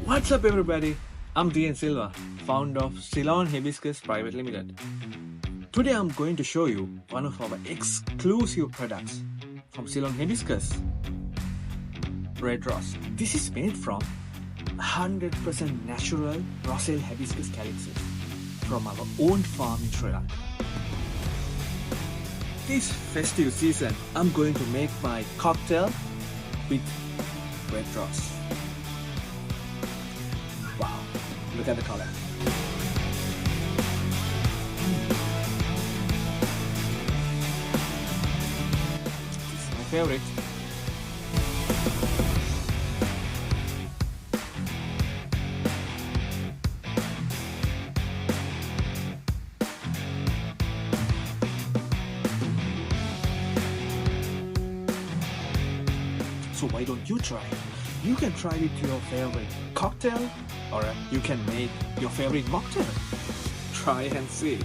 What's up everybody? I'm DN Silva, founder of Ceylon Hibiscus Private Limited. Today I'm going to show you one of our exclusive products from Ceylon Hibiscus, RedRos. This is made from 100% natural Roselle hibiscus calyxes from our own farm in Sri Lanka. This festive season, I'm going to make my cocktail with RedRos. Wow, look at the color. This is my favorite. So why don't you try it? You can try it with your favorite cocktail, or you can make your favorite mocktail. Try and see.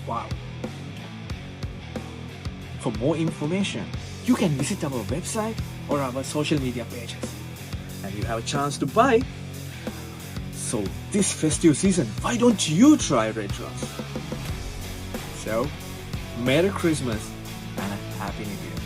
Wow. For more information, you can visit our website or our social media pages, and you have a chance to buy. So this festive season, why don't you try RedRos? So, Merry Christmas and a Happy New Year.